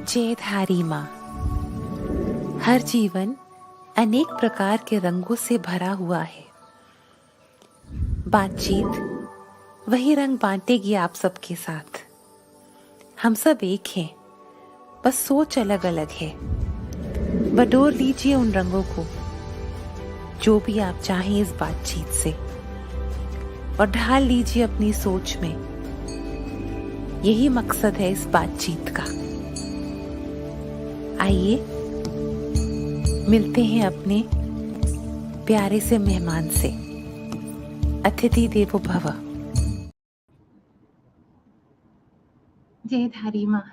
जयधारी माँ। हर जीवन अनेक प्रकार के रंगों से भरा हुआ है। बातचीत वही रंग बांटेगी आप सबके साथ। हम सब एक हैं, बस सोच अलग अलग है। बटोर लीजिए उन रंगों को, जो भी आप चाहें इस बातचीत से, और ढाल लीजिए अपनी सोच में। यही मकसद है इस बातचीत का। आइए मिलते हैं अपने प्यारे से मेहमान से। अतिथि देवो भव। जयधारी माँ।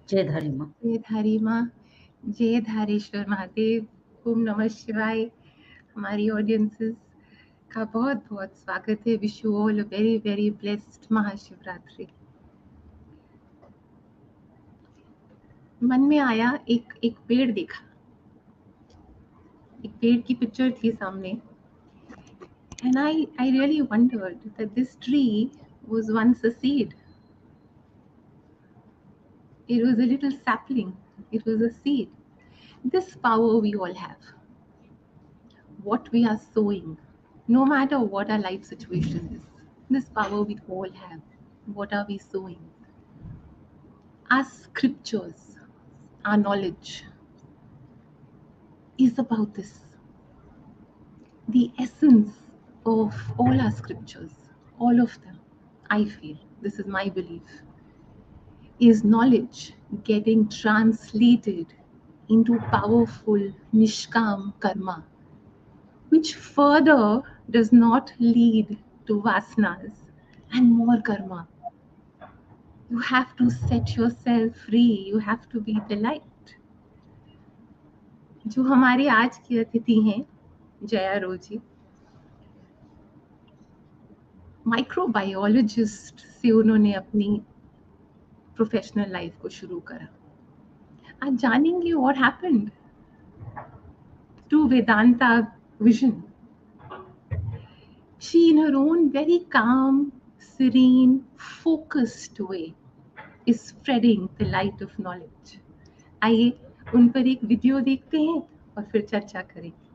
जयधारी माँ। जयधारी माँ। जय धारेश्वर महादेव। ओम नमः शिवाय। हमारी ऑडियंसेस का बहुत बहुत स्वागत है। Wish you all a very very blessed Mahashivratri. मन में आया, एक पेड़ देखा, एक पेड़ की पिक्चर थी सामने, and I really wondered that this tree was once a seed. It was a little sapling. It was a seed. This power we all have. What we are sowing, no matter what our life situation is, this power we all have. What are we sowing? Our scriptures, our knowledge is about this. The essence of all our scriptures, all of them, I feel, this is my belief, is knowledge getting translated into powerful nishkam karma, which further does not lead to vasanas and more karma. You have to set yourself free. You have to be the light. जो हमारे आज की अतिथि हैं, जया रो जी, microbiologist से उन्होंने अपनी professional life को शुरू करा। आज जानेंगे what happened to Vedanta vision. She, in her own very calm, serene, focused way, is spreading the light of knowledge. आइए उन पर एक वीडियो देखते हैं और फिर चर्चा करेंगे।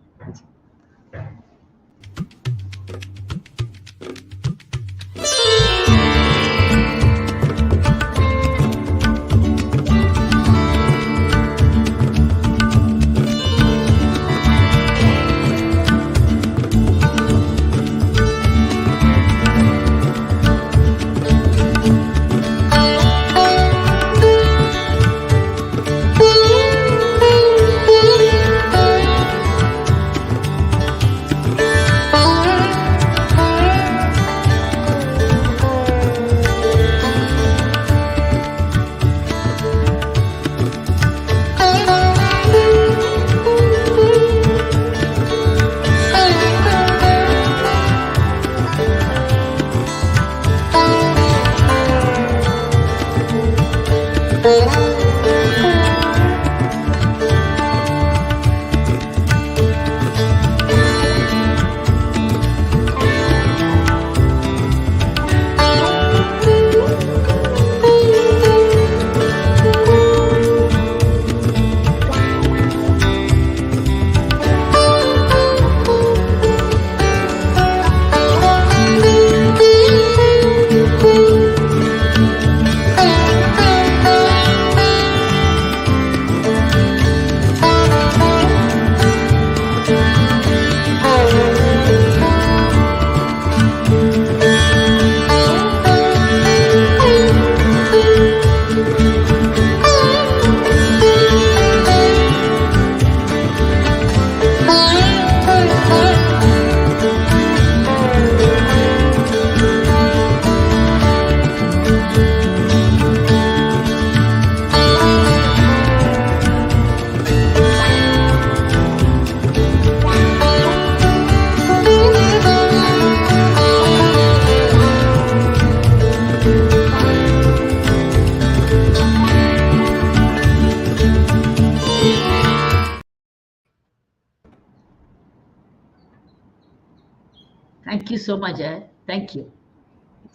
Thank you so much, Jaya. Thank you.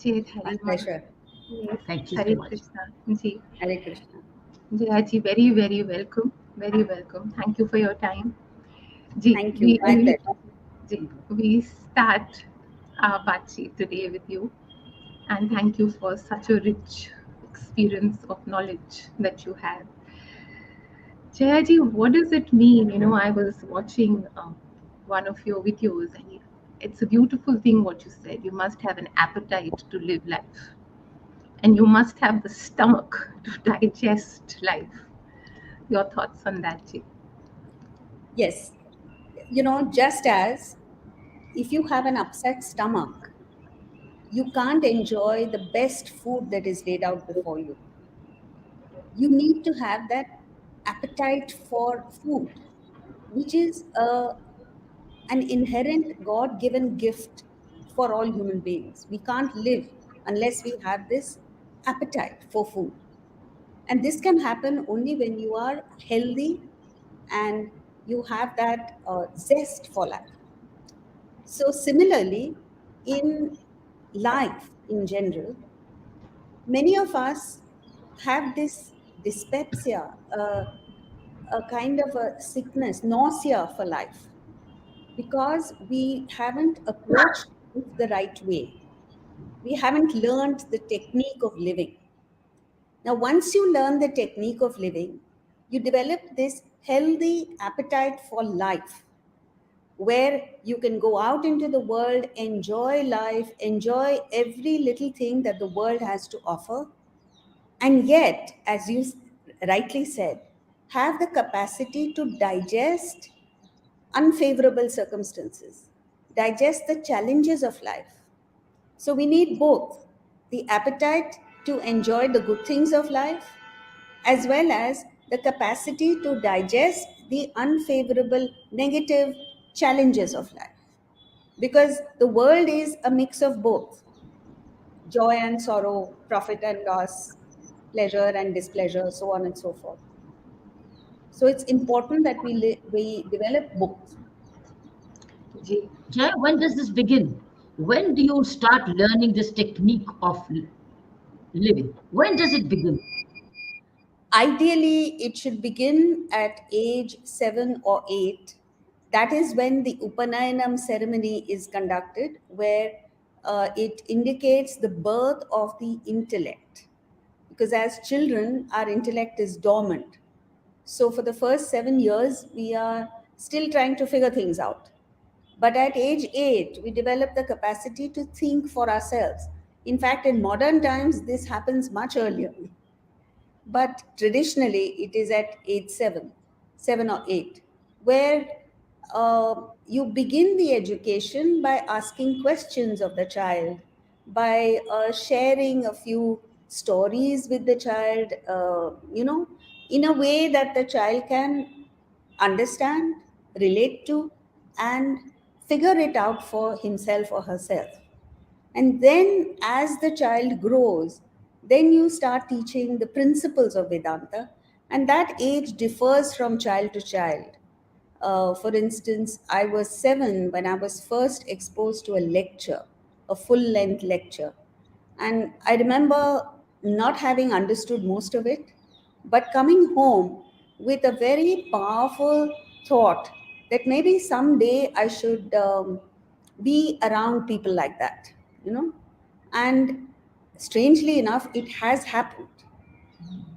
Jai My Dharima. pleasure. Yes, Thank you Hare so much. Krishna. Ji. Hare Krishna. Jayaji, very, very welcome. Very welcome. Thank you for your time. Ji, Thank you. My pleasure. Ji, we start our Baatcheet today with you. And thank you for such a rich experience of knowledge that you have. Jayaji, what does it mean? I was watching one of your videos, and it's a beautiful thing what you said. You must have an appetite to live life, and you must have the stomach to digest life. Your thoughts on that, Ji? Yes. Just as if you have an upset stomach, you can't enjoy the best food that is laid out before you. You need to have that appetite for food, which is an inherent God given gift for all human beings. We can't live unless we have this appetite for food. And this can happen only when you are healthy and you have that zest for life. So, similarly, in life in general, many of us have this dyspepsia, a kind of a sickness, nausea for life, because we haven't approached it the right way. We haven't learned the technique of living. Now, once you learn the technique of living, you develop this healthy appetite for life where you can go out into the world, enjoy life, enjoy every little thing that the world has to offer, and yet, as you rightly said, have the capacity to digest unfavorable circumstances, digest the challenges of life. So we need both the appetite to enjoy the good things of life as well as the capacity to digest the unfavorable, negative challenges of life. Because the world is a mix of both joy and sorrow, profit and loss, pleasure and displeasure, so on and so forth. So it's important that we develop both. Ji. Jaya, when does this begin? When do you start learning this technique of living? When does it begin? Ideally, it should begin at age 7 or 8. That is when the Upanayanam ceremony is conducted, where it indicates the birth of the intellect. Because as children, our intellect is dormant. So for the first 7 years, we are still trying to figure things out. But at age 8, we develop the capacity to think for ourselves. In fact, in modern times, this happens much earlier. But traditionally, it is at age 7 or 8, where you begin the education by asking questions of the child, by sharing a few stories with the child, in a way that the child can understand, relate to, and figure it out for himself or herself. And then, as the child grows, then you start teaching the principles of Vedanta, and that age differs from child to child. For instance, I was 7 when I was first exposed to a lecture, a full length lecture. And I remember not having understood most of it, but coming home with a very powerful thought that maybe someday I should be around people like that, you know. And strangely enough, it has happened.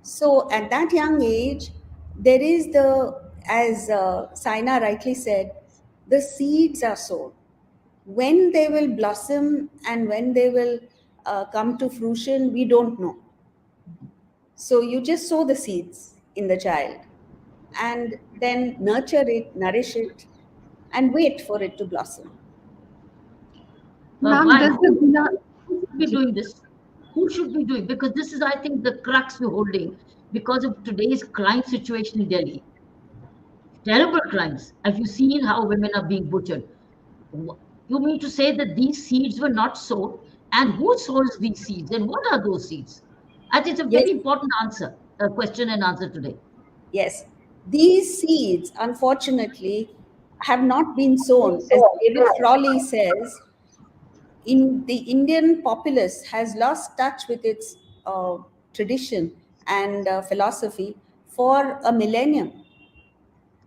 So at that young age, there is as Saina rightly said, the seeds are sown. When they will blossom and when they will come to fruition, we don't know. So you just sow the seeds in the child and then nurture it, nourish it, and wait for it to blossom. Ma'am, Why? does the Guna. Who should be Ji. doing this? Who should be doing? Because this is, I think, the crux we're holding because of today's crime situation in Delhi. Terrible crimes. Have you seen how women are being butchered? Wh- You mean to say that these seeds were not sown? And who sows these seeds? And what are those seeds? I think it's a Yes, very important answer, question and answer today. yes. These seeds, unfortunately, have not been sown. As David Frawley says, in the Indian populace has lost touch with its tradition and philosophy for a millennium.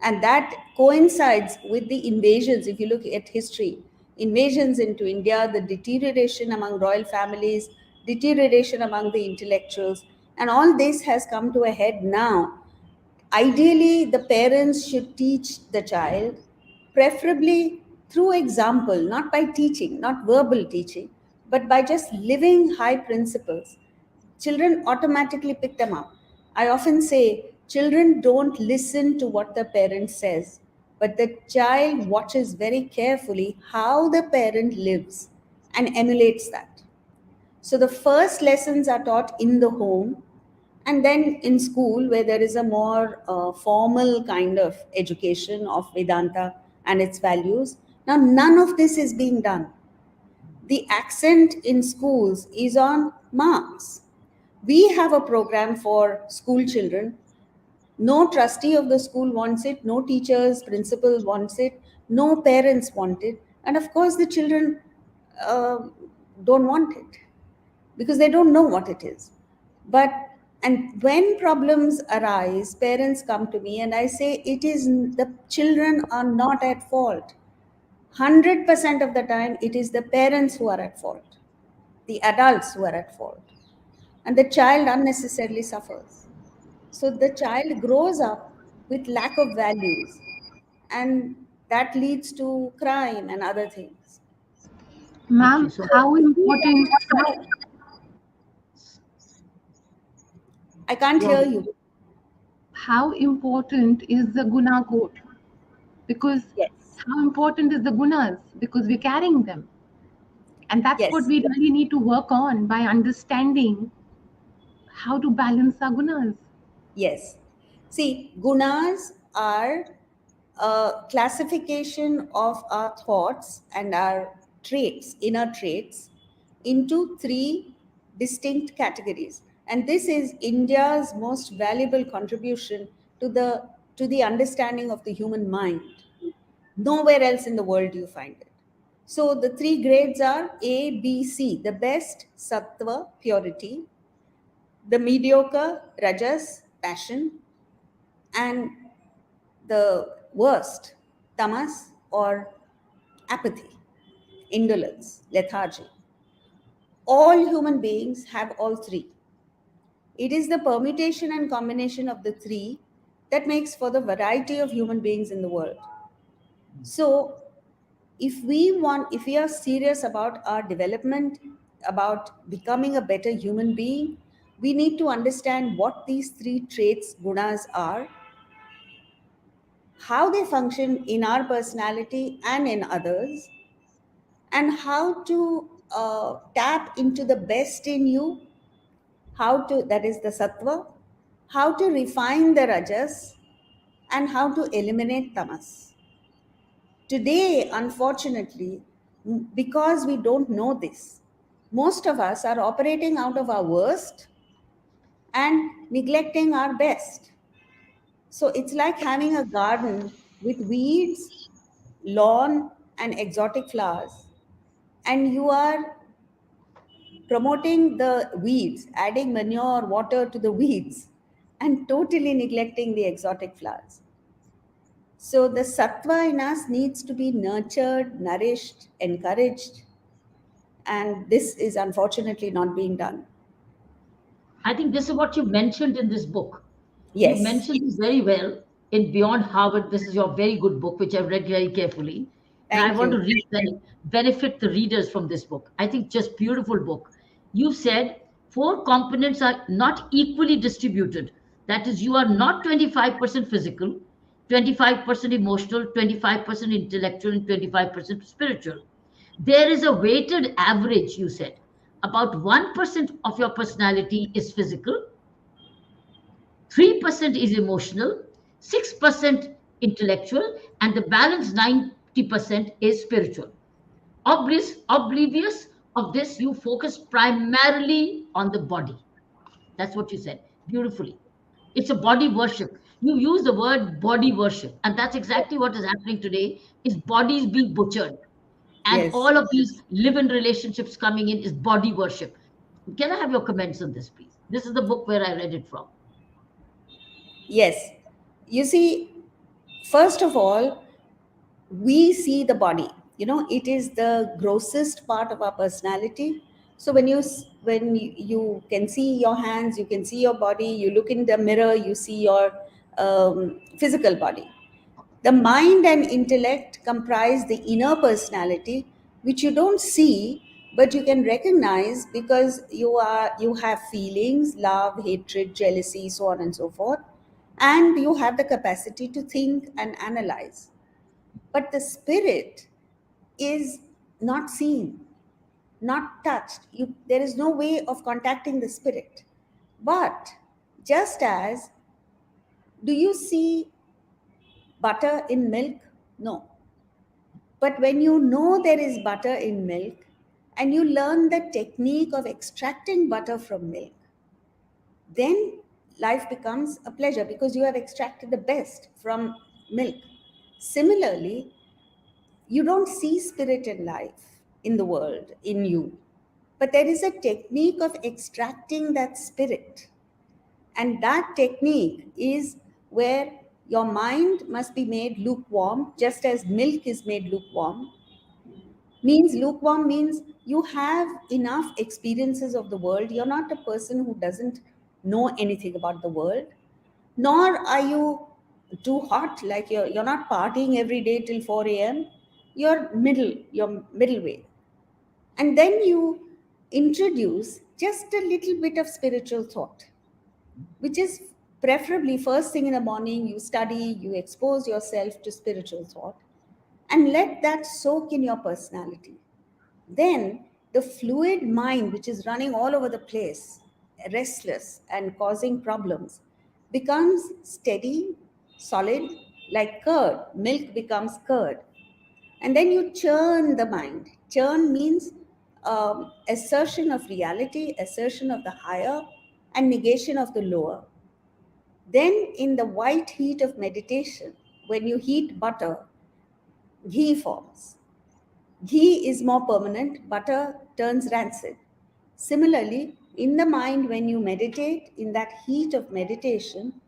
And that coincides with the invasions. If you look at history, invasions into India, the deterioration among royal families, deterioration among the intellectuals, and all this has come to a head now. Ideally, the parents should teach the child, preferably through example, not by teaching, not verbal teaching, but by just living high principles. Children automatically pick them up. I often say children don't listen to what the parent says, but the child watches very carefully how the parent lives and emulates that. So the first lessons are taught in the home, and then in school, where there is a more formal kind of education of Vedanta and its values. Now, none of this is being done. The accent in schools is on marks. We have a program for school children. No trustee of the school wants it, no teachers, principal wants it, no parents want it, and of course, the children uh, don't want it because they don't know what it is. But and when problems arise, parents come to me and I say it is the children are not at fault. 100% of the time, it is the parents who are at fault, the adults who are at fault, and the child unnecessarily suffers. So the child grows up with lack of values, and that leads to crime and other things. Thank you Ma'am, so how much. important, I can't hear Yeah, you. how important is the guna code? Because Yes, how important is the gunas? Because we're carrying them. And that's what yes. we really need to work on by understanding how to balance our gunas. Yes. See, gunas are a classification of our thoughts and our traits, inner traits, into three distinct categories. And this is India's most valuable contribution to the understanding of the human mind. Nowhere else in the world do you find it. So the three grades are A, B, C. The best, sattva, purity. The mediocre, rajas, passion, and the worst, tamas or apathy, indolence, lethargy. All human beings have all three. It is the permutation and combination of the three that makes for the variety of human beings in the world. So, if we are serious about our development, about becoming a better human being, we need to understand what these three traits, gunas, are, how they function in our personality and in others, and how to tap into the best in you, how to, that is the sattva, how to refine the rajas, and how to eliminate tamas. Today, unfortunately, because we don't know this, most of us are operating out of our worst and neglecting our best. So it's like having a garden with weeds, lawn, and exotic flowers, and you are promoting the weeds, adding manure, water to the weeds, and totally neglecting the exotic flowers. So the sattva in us needs to be nurtured, nourished, encouraged, and this is unfortunately not being done. I think this is what you mentioned in this book. You Yes, mentioned this very well in Beyond Harvard. This is your very good book, which I've read very carefully. And I thank want to you. benefit the readers from this book. I think just beautiful book. You said four components are not equally distributed. That is, you are not 25% physical, 25% emotional, 25% intellectual, and 25% spiritual. There is a weighted average, you said. About 1% of your personality is physical, 3% is emotional, 6% intellectual, and the balance 90% is spiritual. Oblivious of this, you focus primarily on the body. That's what you said beautifully. It's a body worship. You use the word body worship, and that's exactly what is happening today. Is bodies being butchered. And Yes. all of these live in relationships coming in is body worship. Can I have your comments on this, please? This is the book where I read it from. Yes. You see, first of all, we see the body. It is the grossest part of our personality. So when you can see your hands, you can see your body, you look in the mirror, you see your physical body. The mind and intellect comprise the inner personality, which you don't see, but you can recognize because you have feelings, love, hatred, jealousy, so on and so forth, and you have the capacity to think and analyze. But the spirit is not seen, not touched. There is no way of contacting the spirit. But just as, do you see butter in milk? No. But when you know there is butter in milk and you learn the technique of extracting butter from milk, then life becomes a pleasure because you have extracted the best from milk. Similarly, you don't see spirit in life, in the world, in you, but there is a technique of extracting that spirit. And that technique is where your mind must be made lukewarm, just as milk is made lukewarm. Means lukewarm means you have enough experiences of the world. You're not a person who doesn't know anything about the world, nor are you too hot, like you're not partying every day till 4 a.m. You're middle way. And then you introduce just a little bit of spiritual thought, which is preferably first thing in the morning. You study, you expose yourself to spiritual thought, and let that soak in your personality. Then the fluid mind, which is running all over the place, restless and causing problems, becomes steady, solid, like curd. Milk becomes curd. And then you churn the mind. Churn means assertion of reality, assertion of the higher, and negation of the lower. Then, in the white heat of meditation, when you heat butter, ghee forms. Ghee is more permanent, butter turns rancid. Similarly, in the mind, when you meditate, in that heat of meditation,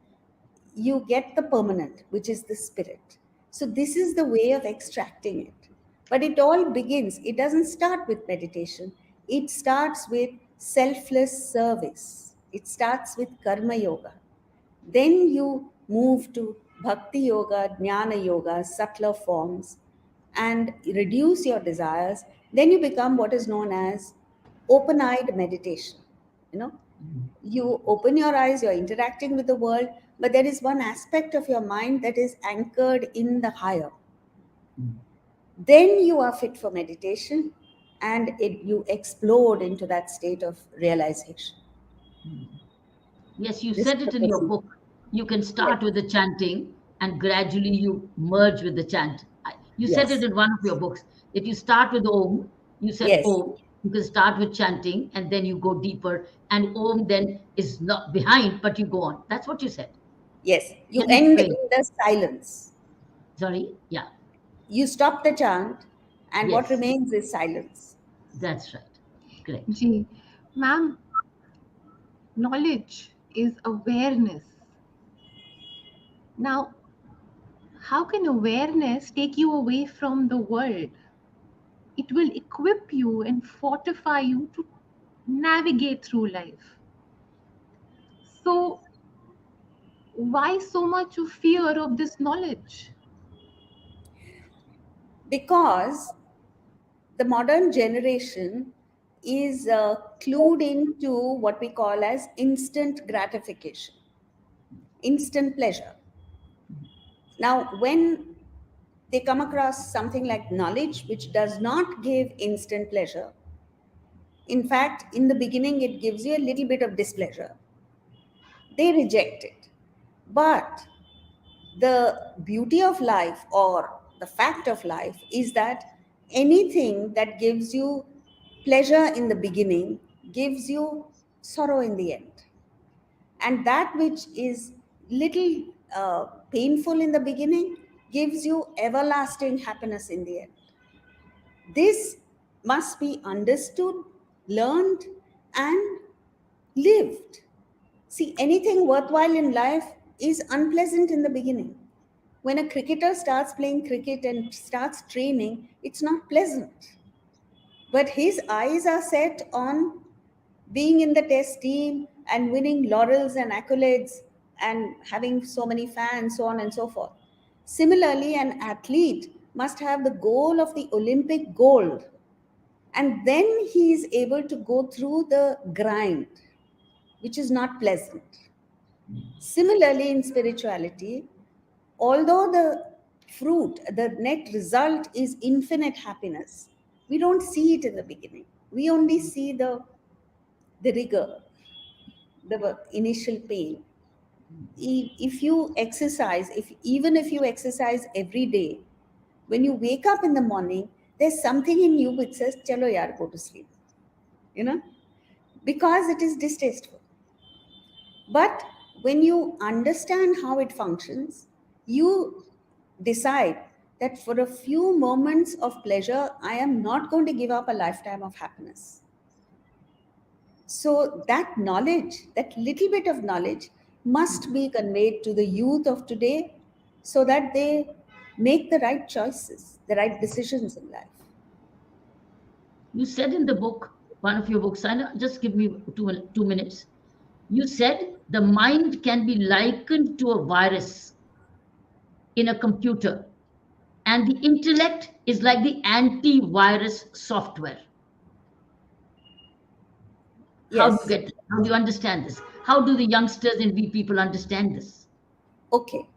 you get the permanent, which is the spirit. So, this is the way of extracting it. But it all begins, it doesn't start with meditation, it starts with selfless service, it starts with karma yoga. Then you move to bhakti yoga, jnana yoga, subtler forms, and reduce your desires. Then you become what is known as open eyed meditation. You know, you open your eyes, you're interacting with the world, but there is one aspect of your mind that is anchored in the higher. Then you are fit for meditation, and you explode into that state of realization. Yes, you This is said the it in your procedure. book. You can Yes, start with the chanting and gradually you merge with the chant. You said it yes, in one of your books. If you start with Om, you said yes, Om, you can start with chanting and then you go deeper, and Om then is not behind, but you go on. That's what you said. yes. You Can you end explain? in the silence. Sorry? Yeah. You stop the chant, and what Yes, remains is silence. that's right. Correct. Ji, ma'am, knowledge is awareness. Now, how can awareness take you away from the world? It will equip you and fortify you to navigate through life. So, why so much of fear of this knowledge? Because the modern generation is clued into what we call as instant gratification, instant pleasure. Now, when they come across something like knowledge, which does not give instant pleasure, in fact, in the beginning, it gives you a little bit of displeasure, they reject it. But the beauty of life, or the fact of life, is that anything that gives you pleasure in the beginning gives you sorrow in the end. And that which is little painful in the beginning gives you everlasting happiness in the end. This must be understood, learned, and lived. See, anything worthwhile in life is unpleasant in the beginning. When a cricketer starts playing cricket and starts training, it's not pleasant. But his eyes are set on being in the test team and winning laurels and accolades and having so many fans, so on and so forth. Similarly, an athlete must have the goal of the Olympic gold, and then he is able to go through the grind, which is not pleasant. Similarly, in spirituality, although the fruit, the net result is infinite happiness, we don't see it in the beginning. We only see the rigor, the initial pain. If you exercise, if even if you exercise every day, when you wake up in the morning, there's something in you which says, "Chalo yaar, go to sleep," you know, because it is distasteful. But when you understand how it functions, you decide that for a few moments of pleasure, I am not going to give up a lifetime of happiness. So, that knowledge, that little bit of knowledge, must be conveyed to the youth of today so that they make the right choices, the right decisions in life. You said in the book, one of your books, and just give me 2 minutes. You said the mind can be likened to a virus in a computer, and the intellect is like the antivirus software. Yes. How do you understand this? How do the youngsters and we people understand this? Okay.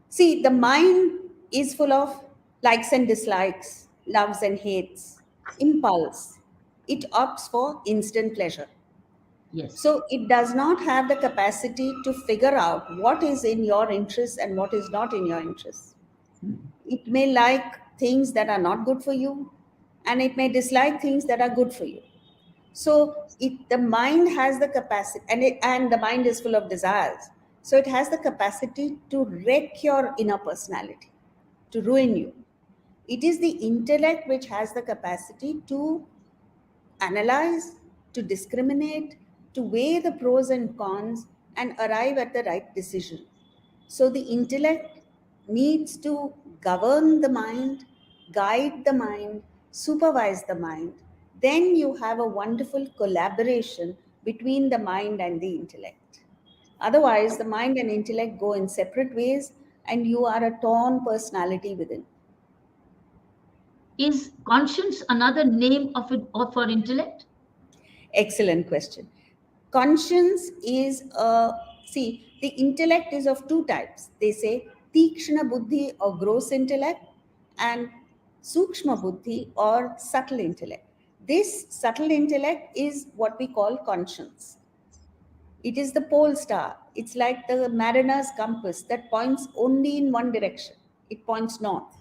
See, the mind is full of likes and dislikes, loves and hates, impulse. It opts for instant pleasure. Yes. So it does not have the capacity to figure out what is in your interest and what is not in your interest. It may like things that are not good for you, and it may dislike things that are good for you. So the mind has the capacity, and the mind is full of desires. So it has the capacity to wreck your inner personality, to ruin you. It is the intellect which has the capacity to analyze, to discriminate, to weigh the pros and cons, and arrive at the right decision. So the intellect needs to govern the mind, guide the mind, supervise the mind. Then you have a wonderful collaboration between the mind and the intellect. Otherwise, the mind and intellect go in separate ways, and you are a torn personality within. Is conscience another name of our intellect? Excellent question. Conscience is the intellect is of two types. They say tikshna buddhi or gross intellect and sukshma buddhi or subtle intellect. This subtle intellect is what we call conscience. It is the pole star. It's like the mariner's compass that points only in one direction. It points north.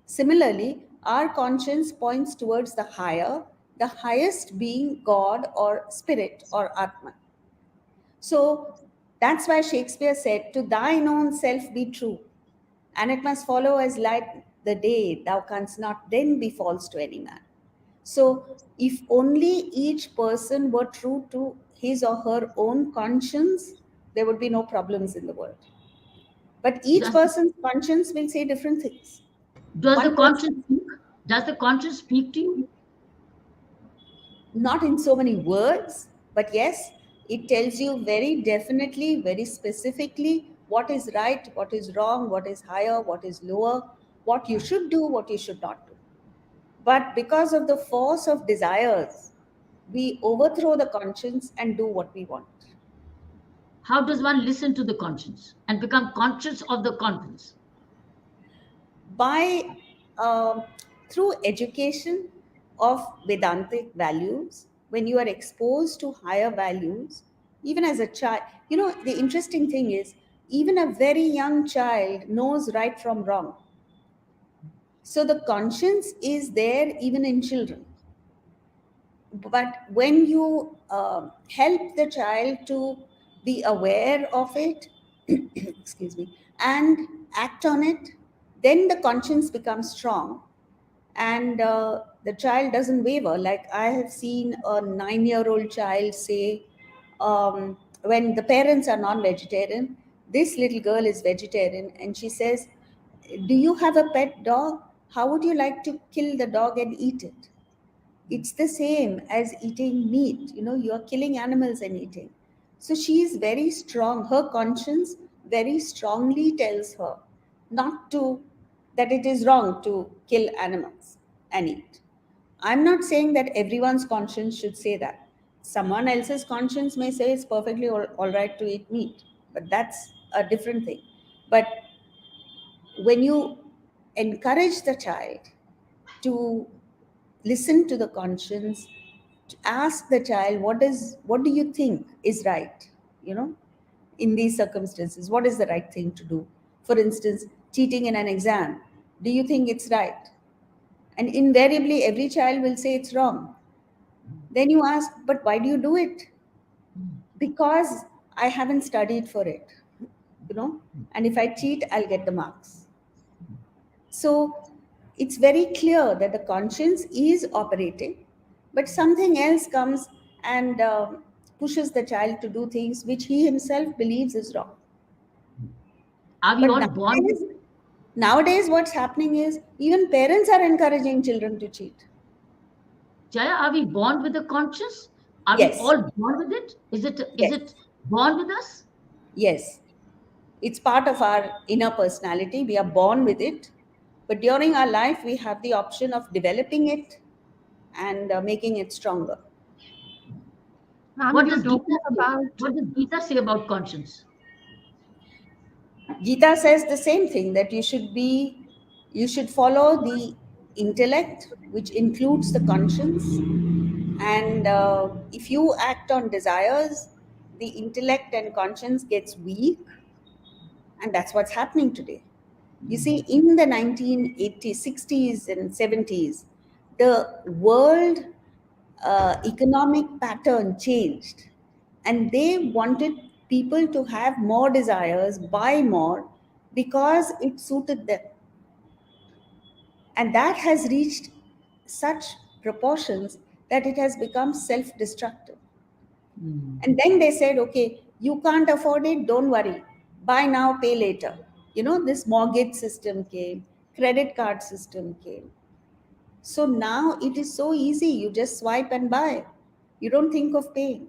Similarly, our conscience points towards the highest being God or spirit or Atma. So that's why Shakespeare said, "To thine own self be true, and it must follow as light the day, thou canst not then be false to any man." So if only each person were true to his or her own conscience, there would be no problems in the world. But each Does person's conscience will say different things. does the One person, conscience speak? Does the conscience speak to you? not in so many words, but yes, it tells you very definitely, very specifically what is right, what is wrong, what is higher, what is lower, what you should do, what you should not do. But because of the force of desires, we overthrow the conscience and do what we want. How does one listen to the conscience and become conscious of the conscience? By um through education of Vedantic values, when you are exposed to higher values, even as a child, the interesting thing is, even a very young child knows right from wrong. So the conscience is there even in children. But when you help the child to be aware of it, excuse me, and act on it, then the conscience becomes strong, and the child doesn't waver. Like I have seen a 9-year-old child say, when the parents are non-vegetarian, this little girl is vegetarian, and she says, "Do you have a pet dog? How would you like to kill the dog and eat it?" It's the same as eating meat. You're killing animals and eating. So she is very strong. Her conscience very strongly tells her not to, that it is wrong to kill animals and eat. I'm not saying that everyone's conscience should say that. Someone else's conscience may say it's perfectly all right to eat meat, but that's a different thing. But when you encourage the child to listen to the conscience, to ask the child, what do you think is right, you know in these circumstances, what is the right thing to do? For instance, cheating in an exam, do you think it's right? And invariably every child will say it's wrong. Then you ask, but why do you do it? Because I haven't studied for it, and if I cheat, I'll get the marks. So it's very clear that the conscience is operating, but something else comes and pushes the child to do things which he himself believes is wrong. Are we But all born with nowadays, what's happening is even parents are encouraging children to cheat. Jaya, are we born with a conscience? Are we Yes, all born with it? Is yes, it born with us? yes. It's part of our inner personality. We are born with it. But during our life, we have the option of developing it and making it stronger. Ma'am, What you're does talking Gita say? about. What does Gita say about conscience? Gita says the same thing, that you should follow the intellect, which includes the conscience. And if you act on desires, the intellect and conscience gets weak, and that's what's happening today. You see, in the 1980s, 60s, and 70s, the world economic pattern changed, and they wanted people to have more desires, buy more, because it suited them. And that has reached such proportions that it has become self destructive. And then they said, okay, you can't afford it, don't worry. Buy now, pay later. This mortgage system came, credit card system came. So now it is so easy. You just swipe and buy. You don't think of paying.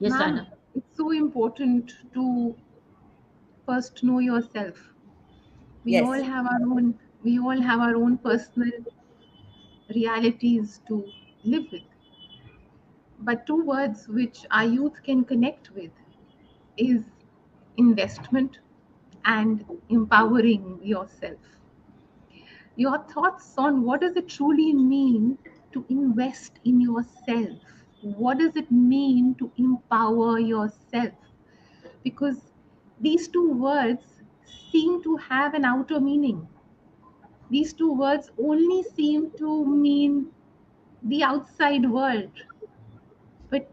Yes, Ma'am, Saina. it's so important to first know yourself. We all Yes, have our own. We all have our own personal realities to live with. But two words which our youth can connect with is investment and empowering yourself. Your thoughts on what does it truly mean to invest in yourself? What does it mean to empower yourself? Because these two words seem to have an outer meaning. These two words only seem to mean the outside world, but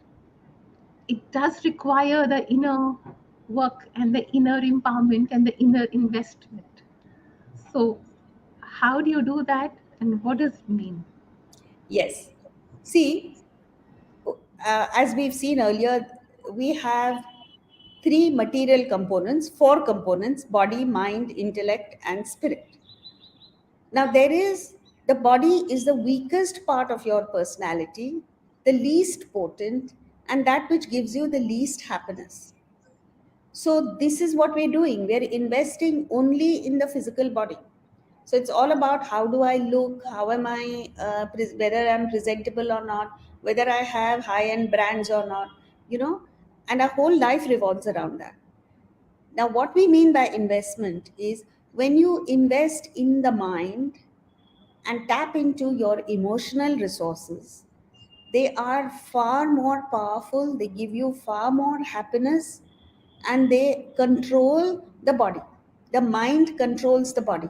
it does require the inner work and the inner empowerment and the inner investment. So, how do you do that and what does it mean? yes. See, as we've seen earlier, we have three material components, four components: body, mind, intellect, and spirit. Now, the body is the weakest part of your personality, the least potent, and that which gives you the least happiness. So, this is what we're doing. We're investing only in the physical body. So, it's all about how do I look, how am I, whether I'm presentable or not, whether I have high end brands or not, you know, and our whole life revolves around that. Now, what we mean by investment is when you invest in the mind and tap into your emotional resources, they are far more powerful, they give you far more happiness, and they control the body. The mind controls the body.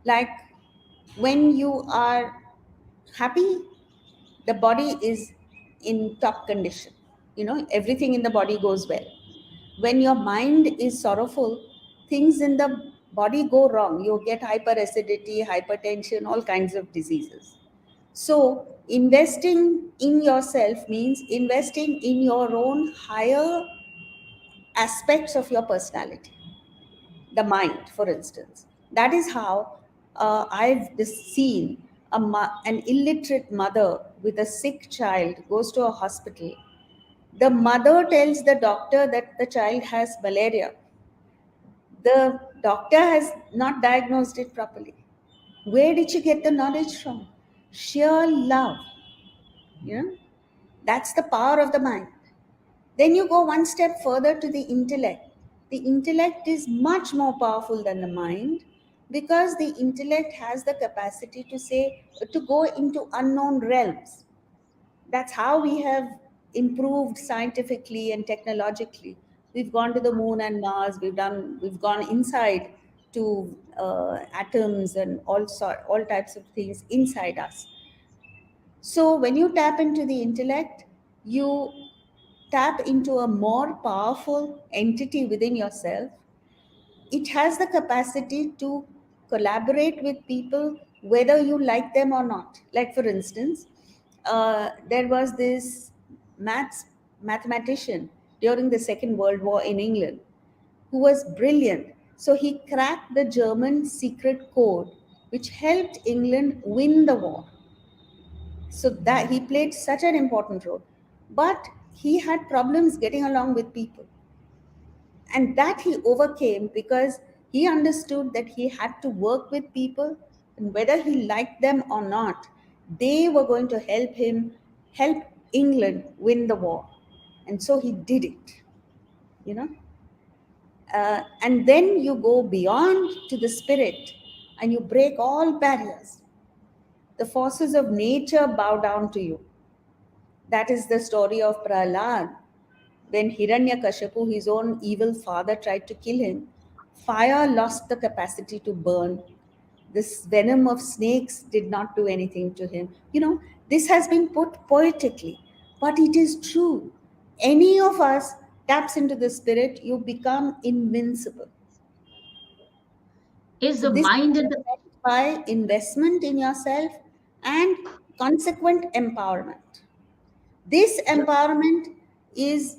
Like when you are happy, the body is in top condition. Everything in the body goes well. When your mind is sorrowful, things in the body go wrong. You get hyperacidity, hypertension, all kinds of diseases. So, investing in yourself means investing in your own higher aspects of your personality, the mind, for instance. That is how I've seen an illiterate mother with a sick child goes to a hospital. The mother tells the doctor that the child has malaria. The doctor has not diagnosed it properly. Where did she get the knowledge from? Sheer love. You know, that's the power of the mind. Then you go one step further to the intellect. The intellect is much more powerful than the mind because the intellect has the capacity to say, to go into unknown realms. That's how we have improved scientifically and technologically. We've gone to the moon and Mars. We've gone inside to atoms and all types of things inside us. So when you tap into the intellect, you tap into a more powerful entity within yourself. It has the capacity to collaborate with people whether you like them or not. Like, for instance, there was this mathematician during the Second World War in England who was brilliant. So he cracked the German secret code, which helped England win the war. So that he played such an important role. But he had problems getting along with people. And that he overcame because he understood that he had to work with people, and whether he liked them or not, they were going to help England win the war. And so he did it, you know. And then you go beyond to the spirit and you break all barriers. The forces of nature bow down to you. That is the story of Prahlad. When Hiranyakashipu, his own evil father, tried to kill him, fire lost the capacity to burn. This venom of snakes did not do anything to him. This has been put poetically, but it is true. Any of us taps into the spirit, you become invincible. Is So the this is mind and the meant by investment in yourself and consequent empowerment. This empowerment is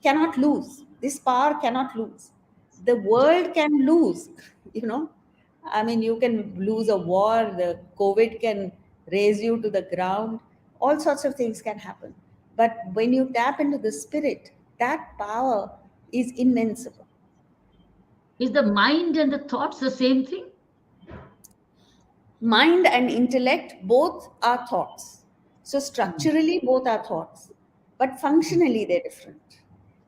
cannot lose. This power cannot lose. The world can lose. you know I mean, you can lose a war, the COVID can raise you to the ground, all sorts of things can happen. But when you tap into the spirit, that power is invincible. is the mind and the thoughts the same thing? Mind and intellect both are thoughts. So Mm. structurally, both are thoughts, but functionally, they're different.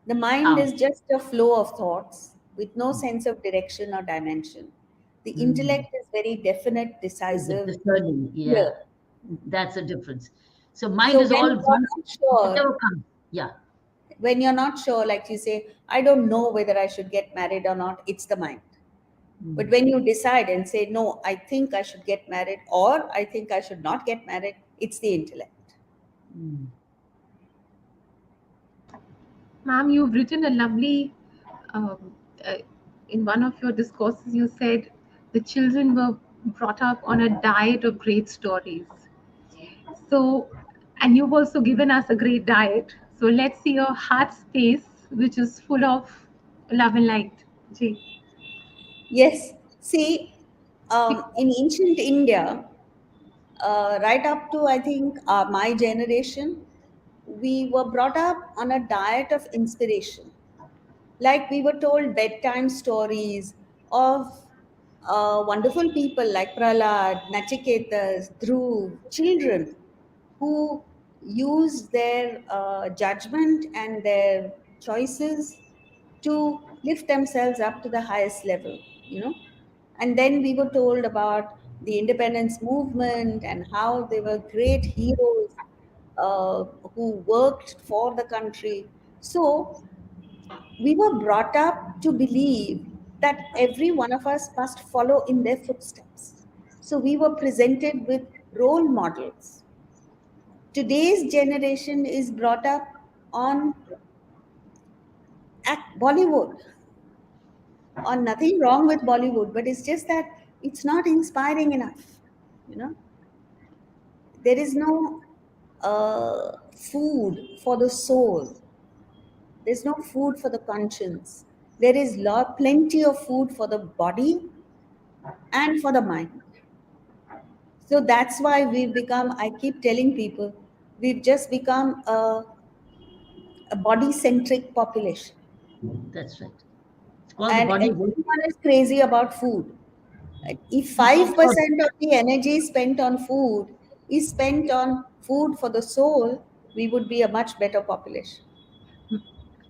The mind Ah, is just a flow of thoughts with no mm, sense of direction or dimension. The mm. intellect is very definite, Is the decisive, discerning, yeah. clear. That's the difference. So mind So is all one, whatever comes. Yeah. when you're not sure, like you say, I don't know whether I should get married or not, it's the mind. But Mm, when you decide and say, no, I think I should get married or I think I should not get married, it's the intellect. mm. Ma'am, you've written a lovely, um, uh, in one of your discourses, you said the children were brought up on a diet of great stories. So, and you've also given us a great diet. So let's see your heart space, which is full of love and light. Ji. Yes. See, in ancient India, right up to I think my generation, we were brought up on a diet of inspiration. Like we were told bedtime stories of wonderful people like Prahlad, Nachiketas, Dhruv, children who use their judgment and their choices to lift themselves up to the highest level, you know. And then we were told about the independence movement and how they were great heroes who worked for the country. So we were brought up to believe that every one of us must follow in their footsteps. So we were presented with role models. Today's generation is brought up on Bollywood. or nothing wrong with Bollywood, but it's just that it's not inspiring enough. You know, there is no food for the soul. There's no food for the conscience. There is plenty of food for the body and for the mind. So that's why we've become, I keep telling people, we've just become a body centric population. That's right. It's called the And body hold. everyone is crazy about food. If You talk about 5% of the energy spent on food is spent on food for the soul, we would be a much better population.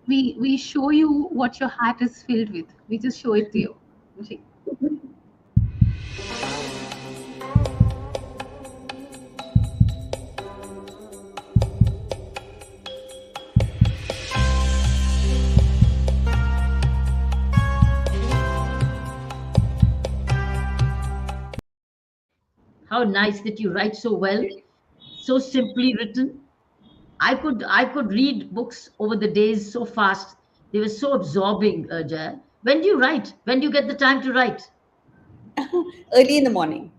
We show you what your heart is filled with. We just show it to you. Ji. how nice that you write so well, so simply written. I could read books over the days so fast. They were so absorbing, Jaya. When do you write? When do you get the time to write? Early in the morning.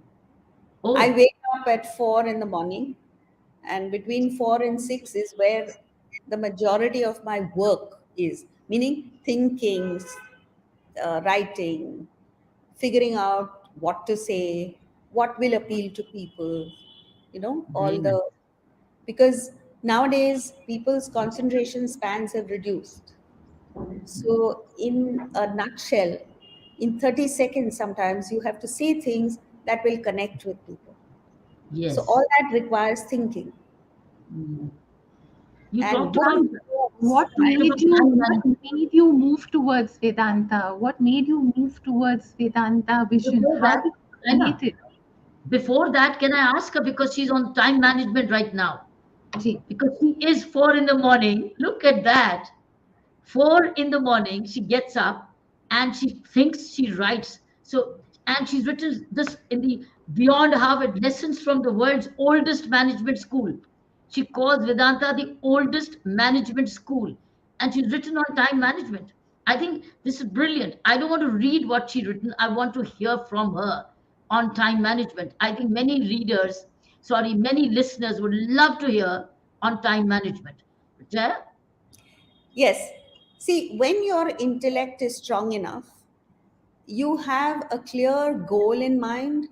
I Oh, wake up at 4 in the morning, and between 4 and 6 is where the majority of my work is, meaning thinking, writing, figuring out what to say, what will appeal to people, all very the, nice. because nowadays people's concentration spans have reduced. So, in a nutshell, in 30 seconds, sometimes you have to say things that will connect with people. So, all Yes. that requires thinking. Mm. You And talked one, about What made you time what management. made you move towards Vedanta? What made you move towards Vedanta vision? Before How that, did you Anna, create it? before that, can I ask her because she's on time management right now? Ji. Because she is 4 in the morning. Look at that. 4 in the morning, she gets up and she thinks, she writes. So, and she's written this in the Beyond Harvard Lessons from the World's Oldest Management School. She calls Vedanta the oldest management school, and she's written on time management. I think this is brilliant. I don't want to read what she's written, I want to hear from her on time management. I think many listeners would love to hear on time management. Jaya? yes, see, when your intellect is strong enough, you have a clear goal in mind,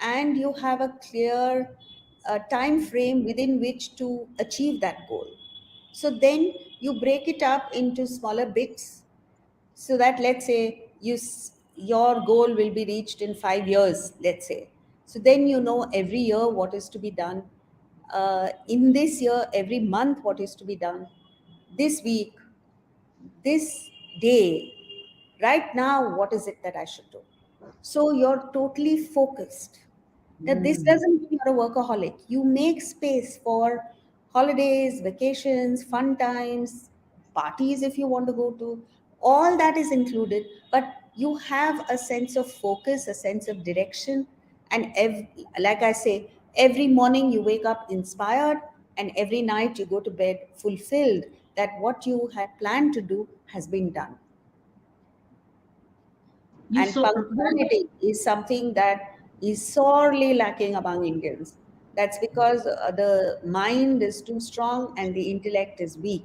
and you have a clear time frame within which to achieve that goal. So then you break it up into smaller bits, so that, let's say, your goal will be reached in 5 years, let's say. So then you know every year what is to be done, in this year, every month what is to be done, this week, this day, right now, what is it that I should do? So you're totally focused. Now, this Mm. doesn't mean you're a workaholic. You make space for holidays, vacations, fun times, parties if you want to go to. All that is included, but you have a sense of focus, a sense of direction. And like I say, every morning you wake up inspired, and every night you go to bed fulfilled that what you had planned to do has been done. You And so punctuality is something that is sorely lacking among Indians. That's because the mind is too strong and the intellect is weak.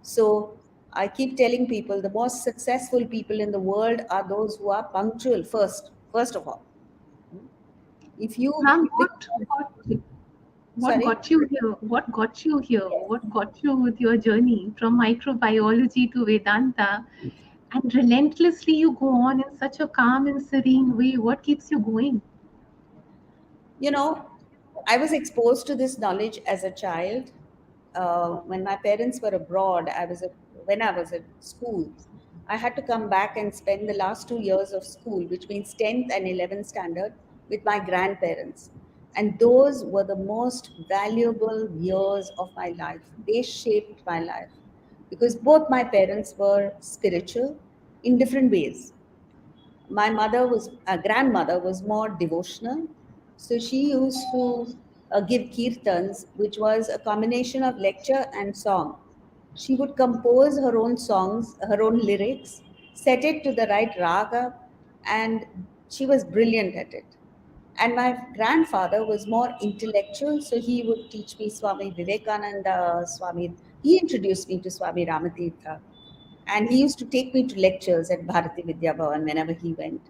So I keep telling people the most successful people in the world are those who are punctual first of all. If you, Ma'am, because, what sorry, got you here? What got you here? What got you with your journey from microbiology to Vedanta? And relentlessly you go on in such a calm and serene way. What keeps you going? you know, I was exposed to this knowledge as a child. When my parents were abroad, when I was at school, I had to come back and spend the last 2 years of school, which means 10th and 11th standard, with my grandparents. And those were the most valuable years of my life. They shaped my life because both my parents were spiritual in different ways. My grandmother was more devotional, so she used to give kirtans, which was a combination of lecture and song. She would compose her own songs, her own lyrics, set it to the right raga, and she was brilliant at it. And my grandfather was more intellectual, so he would teach me Swami Vivekananda, Swami. He introduced me to Swami Ramatirtha, and he used to take me to lectures at Bharati Vidya Bhavan whenever he went.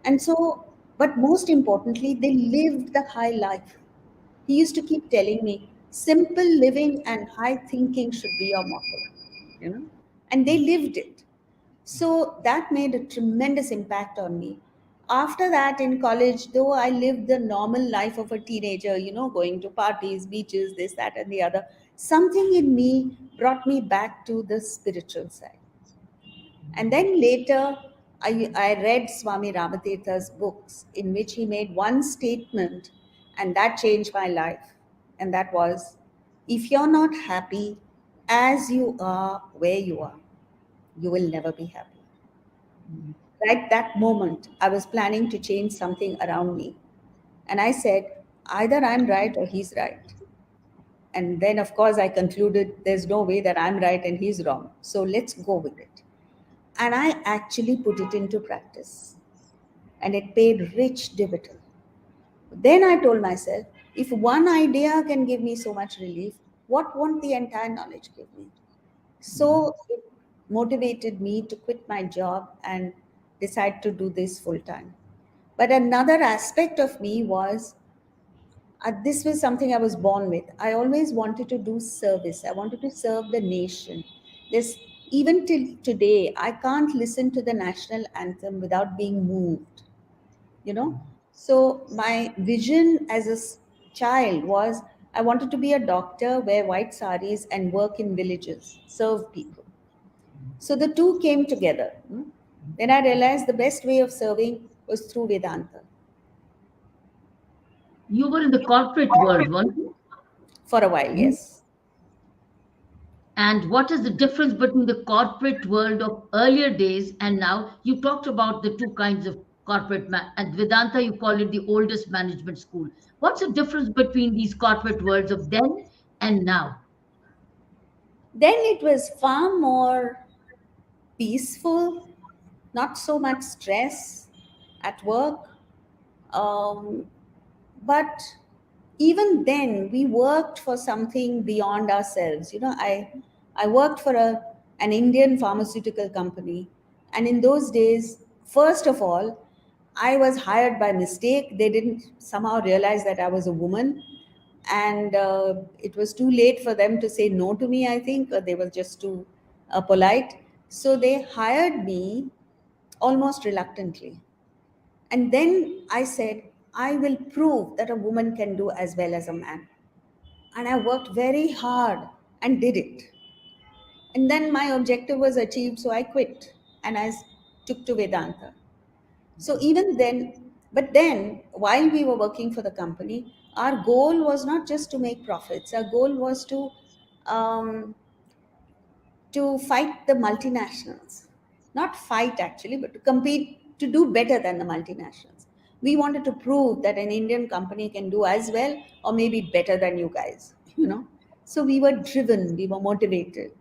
And so, but most importantly, they lived the high life. He used to keep telling me, simple living and high thinking should be your motto, you know, and they lived it. So that made a tremendous impact on me. After that, in college, though I lived the normal life of a teenager, going to parties, beaches, this, that, and the other, something in me brought me back to the spiritual side. And then later, I read Swami Ramatirtha's books, in which he made one statement, and that changed my life. And that was, if you're not happy as you are where you are, you will never be happy. Right that moment, I was planning to change something around me. And I said, either I'm right or he's right. And then, of course, I concluded there's no way that I'm right and he's wrong. So let's go with it. And I actually put it into practice. And it paid rich dividend. Then I told myself, if one idea can give me so much relief, what won't the entire knowledge give me? So it motivated me to quit my job and decide to do this full time. But another aspect of me was, this was something I was born with. I always wanted to do service. I wanted to serve the nation. This, even till today, I can't listen to the national anthem without being moved. You know, so my vision as a child was, I wanted to be a doctor, wear white saris, and work in villages, serve people. So the two came together. Then I realized the best way of serving was through Vedanta. You were in the corporate world, weren't you? For a while, yes. And what is the difference between the corporate world of earlier days and now? You talked about the two kinds of and Vedanta, you call it the oldest management school. What's the difference between these corporate worlds of then and now? Then it was far more peaceful, not so much stress at work. Um, but even then, we worked for something beyond ourselves. I worked for an Indian pharmaceutical company. And in those days, first of all, I was hired by mistake. They didn't somehow realize that I was a woman. And it was too late for them to say no to me, I think. They were just too polite. So they hired me almost reluctantly. And then I said, I will prove that a woman can do as well as a man. And I worked very hard and did it. And then my objective was achieved, so I quit and took to Vedanta. So even then, but then while we were working for the company, our goal was not just to make profits. Our goal was um, to fight the multinationals. Not fight actually, but to compete, to do better than the multinationals. We wanted to prove that an Indian company can do as well or maybe better than you guys. So we were driven, we were motivated.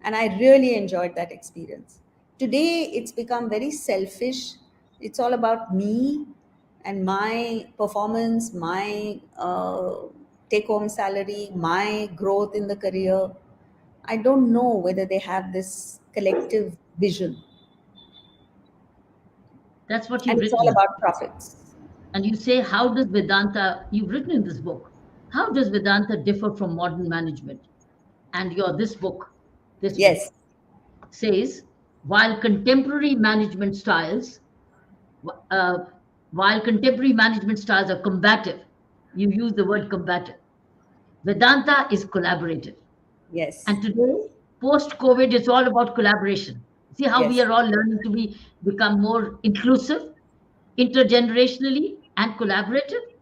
And I really enjoyed that experience. Today, it's become very selfish. It's all about me and my performance, my take home salary, my growth in the career. I don't know whether they have this collective vision. That's what And you've it's all written. about profits. And you say, how does Vedanta, you've written in this book, how does Vedanta differ from modern management? And this book Yes, says, while contemporary management styles, uh, while contemporary management styles are combative, you use the word combative, Vedanta is collaborative. yes, And today, post COVID, it's all about collaboration. See how we yes. are all learning to become more inclusive, intergenerationally, and collaborative.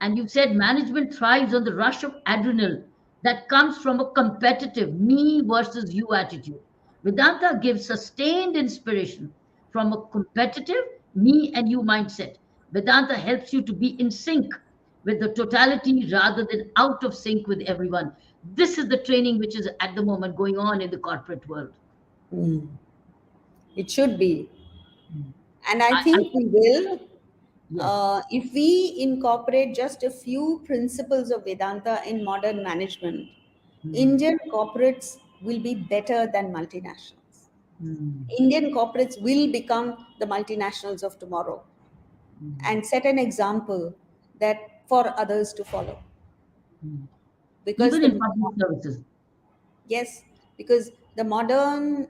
And you've said management thrives on the rush of adrenaline that comes from a competitive me versus you attitude. Vedanta gives sustained inspiration from a competitive me and you mindset. Vedanta helps you to be in sync with the totality rather than out of sync with everyone. This is the training which is at the moment going on in the corporate world. Mm. It should be. Mm. And I I think we will, yes. if we incorporate just a few principles of Vedanta in modern management, Mm. Indian corporates will be better than multinationals. Mm. Indian corporates will become the multinationals of tomorrow Mm. and set an example that for others to follow. Mm. Because Even in the public services. yes, because the modern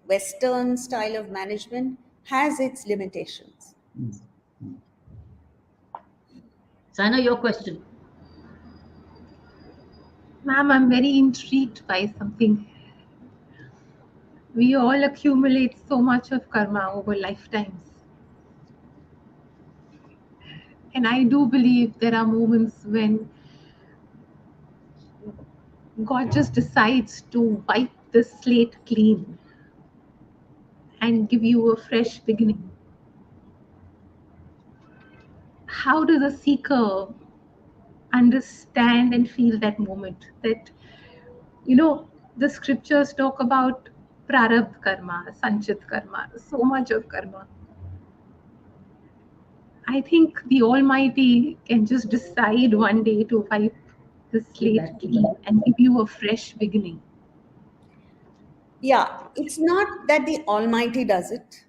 Western style of management has its limitations. Mm. Mm. Sana, your question. Ma'am, I'm very intrigued by something. We all accumulate so much of karma over lifetimes. And I do believe there are moments when God just decides to wipe the slate clean and give you a fresh beginning. How does a seeker understand and feel that moment? That, you know, the scriptures talk about prarabdha karma, sanchit karma, so much of karma. I think the Almighty can just decide one day to wipe the slate clean and give you a fresh beginning. Yeah, it's not that the Almighty does it,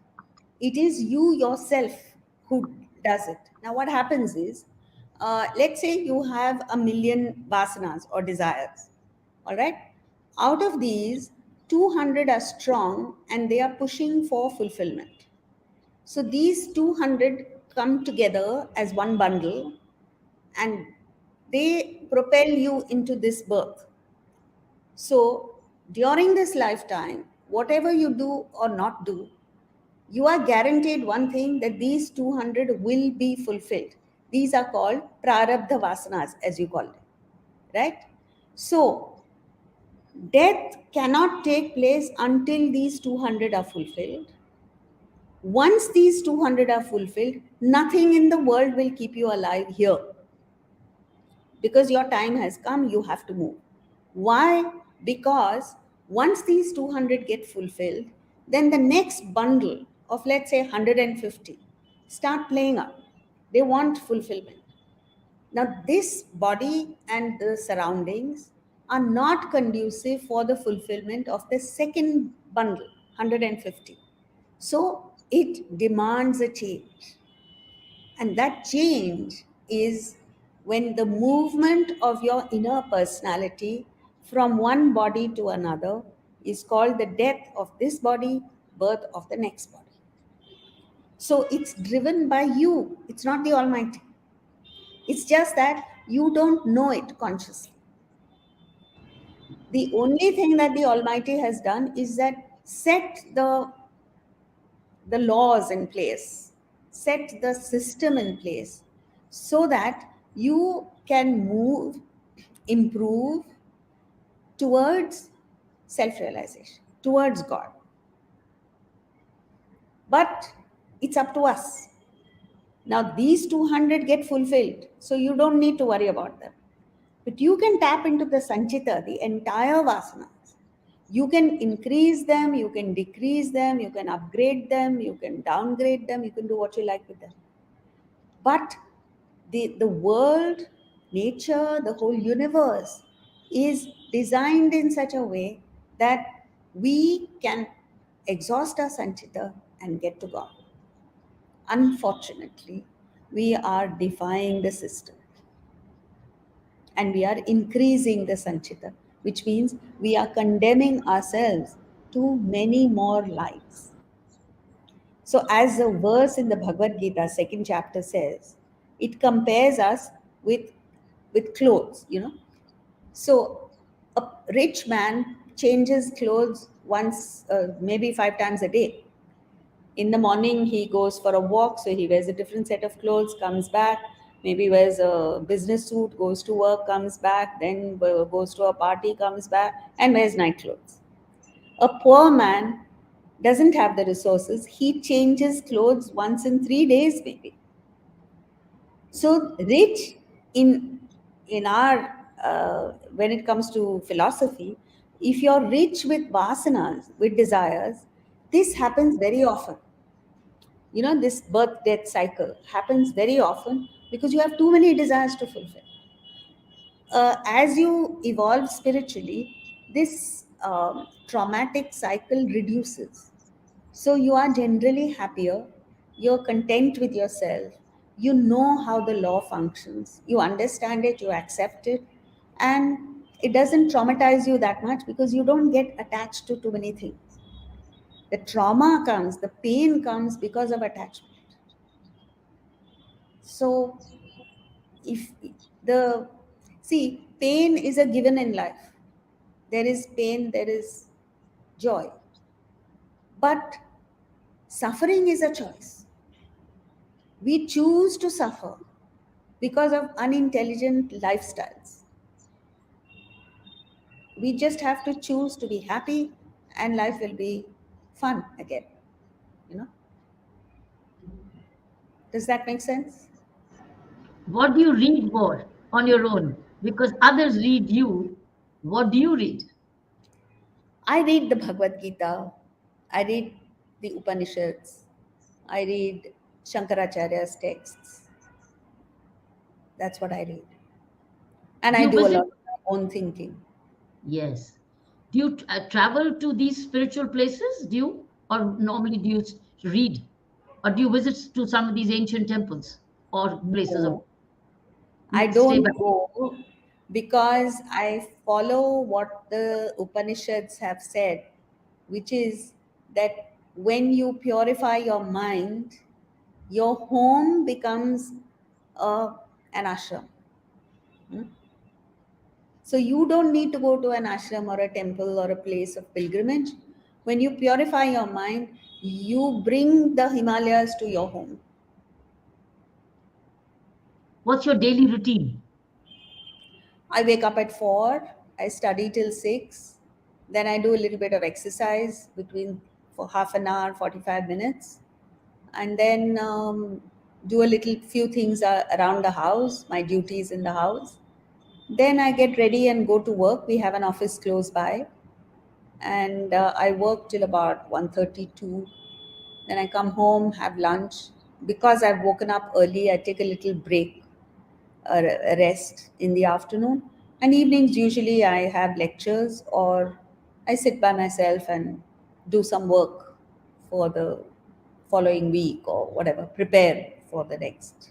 it is you yourself who does it. Now, what happens is, let's say you have a million vasanas or desires, all right? Out of these, 200 are strong and they are pushing for fulfillment. So these 200 come together as one bundle and they propel you into this birth. So during this lifetime, whatever you do or not do, you are guaranteed one thing, that these 200 will be fulfilled. These are called prarabdha vasanas, as you call them, right? So death cannot take place until these 200 are fulfilled. Once these 200 are fulfilled, nothing in the world will keep you alive here, because your time has come, you have to move. Why? Because once these 200 get fulfilled, then the next bundle of, let's say, 150 start playing up. They want fulfillment. Now, this body and the surroundings are not conducive for the fulfillment of the second bundle, 150. So, it demands a change. And that change is when the movement of your inner personality from one body to another is called the death of this body, birth of the next body. So it's driven by you, it's not the Almighty. It's just that you don't know it consciously. The only thing that the Almighty has done is that set the laws in place, set the system in place so that you can move, improve towards self realization, towards God. But it's up to us. Now, these 200 get fulfilled, so you don't need to worry about them. But you can tap into the Sanchita, the entire vasanas. You can increase them, you can decrease them, you can upgrade them, you can downgrade them, you can do what you like with them. But the world, nature, the whole universe is designed in such a way that we can exhaust our sanchita and get to God. Unfortunately, we are defying the system and we are increasing the sanchita, which means we are condemning ourselves to many more lives. So, as the verse in the Bhagavad Gita, second chapter says, it compares us with clothes, you know. So, a rich man changes clothes once, maybe 5 times a day. In the morning, he goes for a walk, so he wears a different set of clothes, comes back, maybe wears a business suit, goes to work, comes back, then goes to a party, comes back, and wears night clothes. A poor man doesn't have the resources. He changes clothes once in 3 days, maybe. So rich in our when it comes to philosophy, if you're rich with vasanas, with desires, this happens very often. You know, this birth death cycle happens very often because you have too many desires to fulfill. As you evolve spiritually, this traumatic cycle reduces. So you are generally happier, you're content with yourself, you know how the law functions, you understand it, you accept it, and it doesn't traumatize you that much because you don't get attached to too many things. The trauma comes, the pain comes because of attachment. So if the see, pain is a given in life. There is pain, there is joy. But suffering is a choice. We choose to suffer because of unintelligent lifestyles. We just have to choose to be happy and life will be fun again. You know? Does that make sense? What do you read more on your own? Because others read you. What do you read? I read the Bhagavad Gita, I read the Upanishads, I read Shankaracharya's texts. That's what I read. And Do I you do a visit? lot of my own thinking. Yes. Do you travel to these spiritual places? Do you? Or normally do you read? Or do you visit to some of these ancient temples or places of No, I stay don't back? go because I follow what the Upanishads have said, which is that when you purify your mind, your home becomes uh, an ashram. Hmm? So you don't need to go to an ashram or a temple or a place of pilgrimage. When you purify your mind, you bring the Himalayas to your home. What's your daily routine? I wake up at 4, I study till 6, then I do a little bit of exercise between for half an hour, 45 minutes, and then do a little few things around the house, my duties in the house. Then I get ready and go to work. We have an office close by, and I work till about 1:32. Then I come home, have lunch. Because I've woken up early, I take a little break, a rest in the afternoon. And evenings, usually I have lectures or I sit by myself and do some work for the following week or whatever, prepare for the next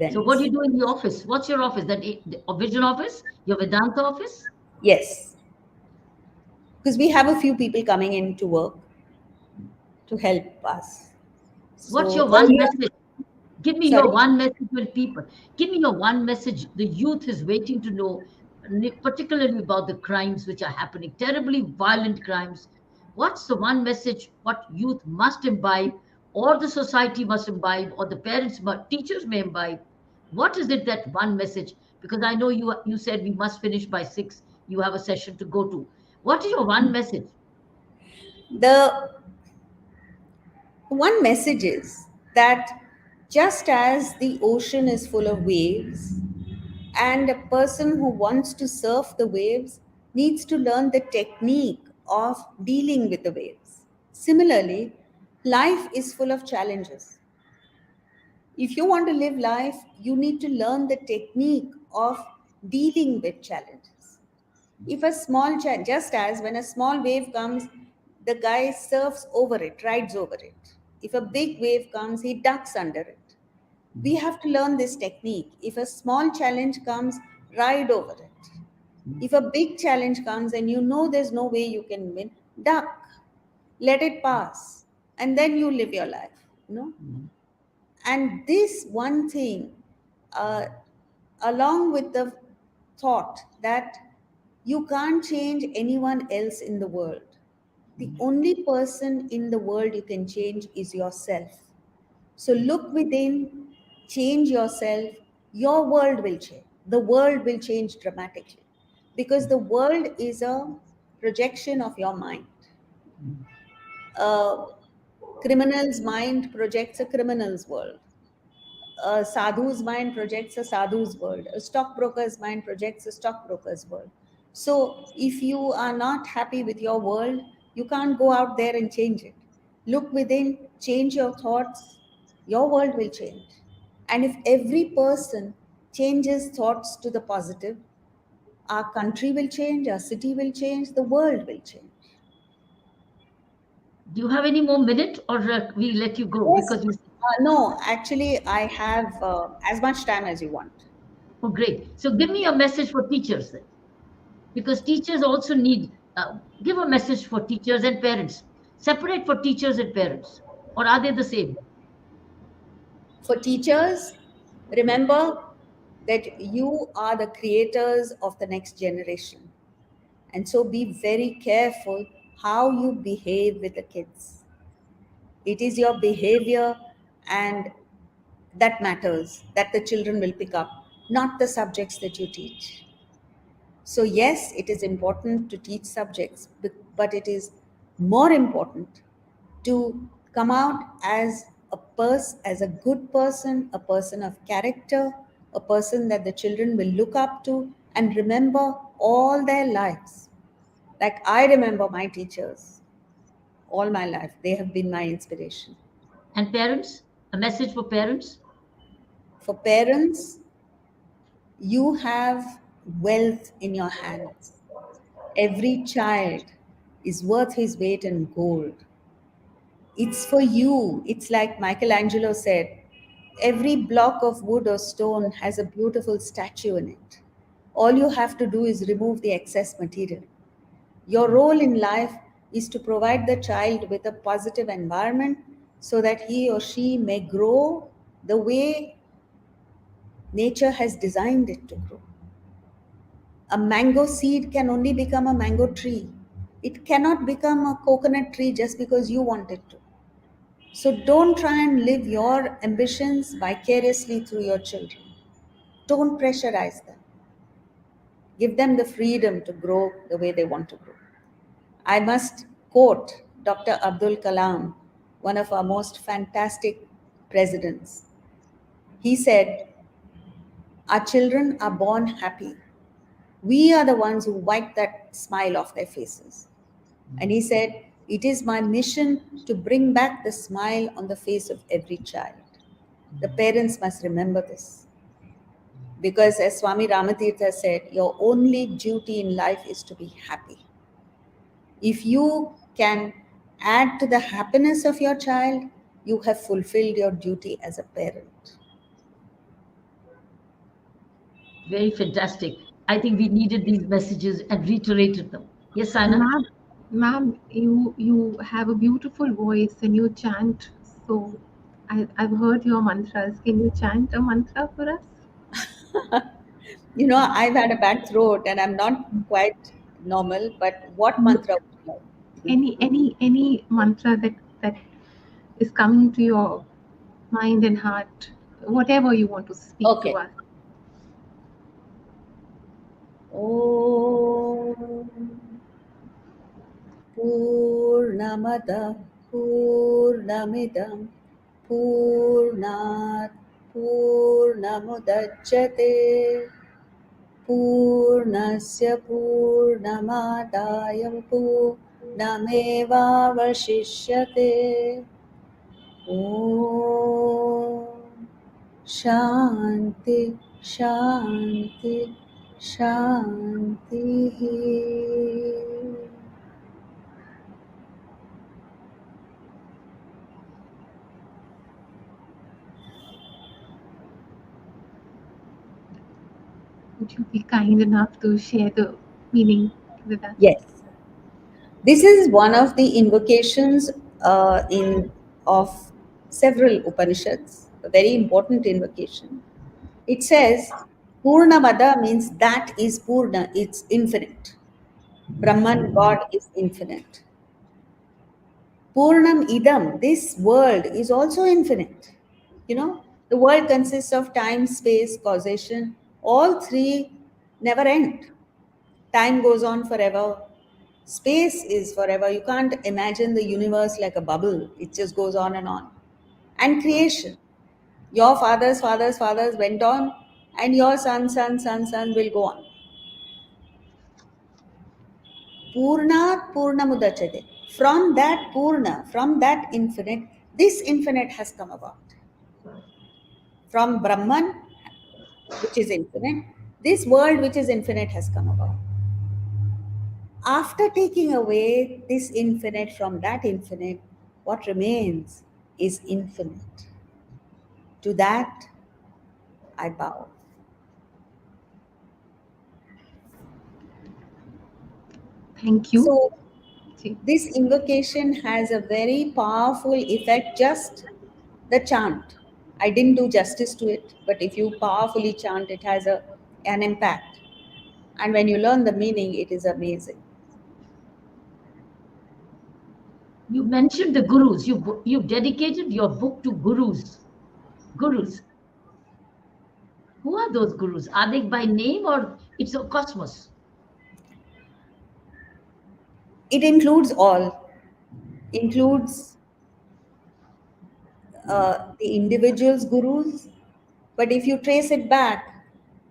So what do you events. do in the office? What's your office? That the Vision office? Your Vedanta office? Yes, because we have a few people coming in to work to help us. What's So your one earlier, message? Give me your sorry, one message when people. Give me your one message the youth is waiting to know, particularly about the crimes which are happening, terribly violent crimes. What's the one message what youth must imbibe, or the society must imbibe, or the parents, teachers may imbibe? What is it that one message? Because I know you said we must finish by 6. You have a session to go to. What is your one message? the one message is that just as the ocean is full of waves, and a person who wants to surf the waves needs to learn the technique of dealing with the waves. Similarly, life is full of challenges. If you want to live life, you need to learn the technique of dealing with challenges. If a small just as when a small wave comes, the guy surfs over it, rides over it. If a big wave comes, he ducks under it. We have to learn this technique. If a small challenge comes, ride over it. If a big challenge comes and you know there's no way you can win, duck, let it pass, and then you live your life. You know, and this one thing, uh, along with the thought that you can't change anyone else in the world. The only person in the world you can change is yourself. So look within, change yourself, your world will change. The world will change dramatically because the world is a projection of your mind. A criminal's mind projects a criminal's world. A sadhu's mind projects a sadhu's world. A stockbroker's mind projects a stockbroker's world. So if you are not happy with your world, you can't go out there and change it. Look within, change your thoughts, your world will change. And if every person changes thoughts to the positive, our country will change, our city will change, the world will change. Do you have any more minute, or we let you go Yes. because you? No, actually, I have as much time as you want. Oh, great. So give me a message for teachers then, because teachers also need. Give a message for teachers and parents. Separate for teachers and parents, or are they the same? For teachers, remember that you are the creators of the next generation. And so be very careful how you behave with the kids. It is your behavior and that matters, that the children will pick up, not the subjects that you teach. So, yes, it is important to teach subjects, but it is more important to come out as as a good person, a person of character, a person that the children will look up to and remember all their lives. Like I remember my teachers all my life, they have been my inspiration. And parents, a message for parents. For parents, you have wealth in your hands. Every child is worth his weight in gold. It's for you. It's like Michelangelo said, every block of wood or stone has a beautiful statue in it. All you have to do is remove the excess material. Your role in life is to provide the child with a positive environment so that he or she may grow the way nature has designed it to grow. A mango seed can only become a mango tree. It cannot become a coconut tree just because you want it to. So don't try and live your ambitions vicariously through your children. Don't pressurize them. Give them the freedom to grow the way they want to grow. I must quote Dr. Abdul Kalam, one of our most fantastic presidents. He said, our children are born happy. We are the ones who wipe that smile off their faces. And he said, it is my mission to bring back the smile on the face of every child. The parents must remember this. Because as Swami Ramatirtha said, your only duty in life is to be happy. If you can add to the happiness of your child, you have fulfilled your duty as a parent. Very fantastic. I think we needed these messages and reiterated them. Yes, Sana? Ma'am, you have a beautiful voice and you chant. So I've heard your mantras. Can you chant a mantra for us? You know, I've had a bad throat and I'm not quite normal, but what mantra would you like? Any mantra that is coming to your mind and heart, whatever you want to speak to Okay. us. Om Purnamada Purnamidam Purnat Purnamudachyate Purnasya Purnamadaya Purnamevavashishyate. Om Shanti Shanti Shanti. Would you be kind enough to share the meaning with us? Yes. This is one of the invocations in of several Upanishads, a very important invocation. It says, Purnamada means that is Purna, it's infinite. Brahman, God, is infinite. Purnam Idam, this world is also infinite. You know, the world consists of time, space, causation. All three never end. Time goes on forever. Space is forever. You can't imagine the universe like a bubble, it just goes on and on. And creation. Your fathers went on, and your son will go on. Purnat Purnamudachate. From that Purna, from that infinite, this infinite has come about. From Brahman, which is infinite, this world which is infinite has come about. After taking away this infinite from that infinite, what remains is infinite. To that I bow. Thank you. So, See, this invocation has a very powerful effect, just the chant. I didn't do justice to it, but if you powerfully chant, it has an impact. And when you learn the meaning, it is amazing. You mentioned the gurus. You dedicated your book to gurus. Gurus. Who are those gurus? Are they by name or it's a cosmos? It includes all, includes the individual's gurus, but if you trace it back,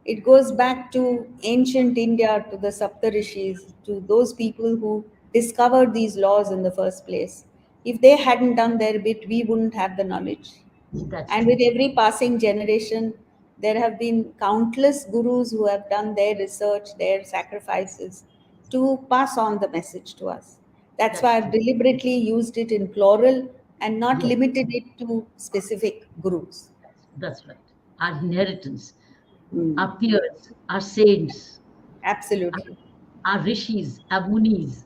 it goes back to ancient India, to the Saptarishis, to those people who discovered these laws in the first place. If they hadn't done their bit, we wouldn't have the knowledge. That's And true. with every passing generation, there have been countless gurus who have done their research, their sacrifices to pass on the message to us. That's That's why I've true. deliberately used it in plural and not Yes, limited it to specific gurus. that's right. Our inheritance, Hmm. our peers, our saints, our, Absolutely. our rishis, our munis.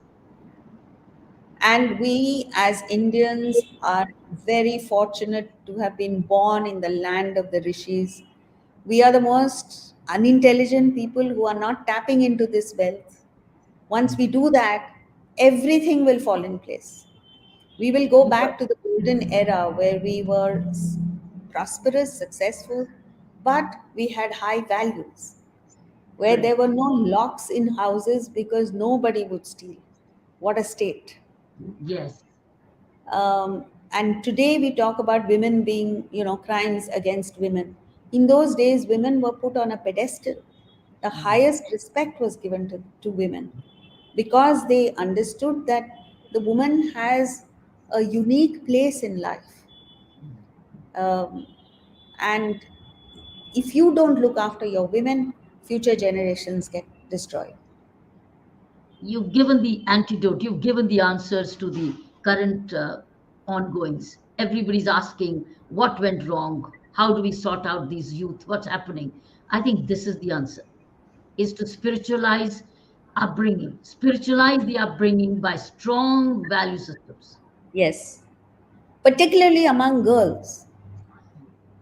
And we as Indians are very fortunate to have been born in the land of the rishis. We are the most unintelligent people who are not tapping into this wealth. Once we do that, everything will fall in place. We will go Because, back to the golden era where we were prosperous, successful, but we had high values, where there correct. were no locks in houses because nobody would steal. What a state. Yes, And today we talk about women being, crimes against women. In those days, women were put on a pedestal. The highest respect was given to women because they understood that the woman has a unique place in life. Um, and if you don't look after your women, future generations get destroyed. you've given the antidote, you've given the answers to the current ongoings. Everybody's asking what went wrong, how do we sort out these youth, what's happening. I think this is the answer, is to spiritualize the upbringing by strong value systems. Yes, particularly among girls.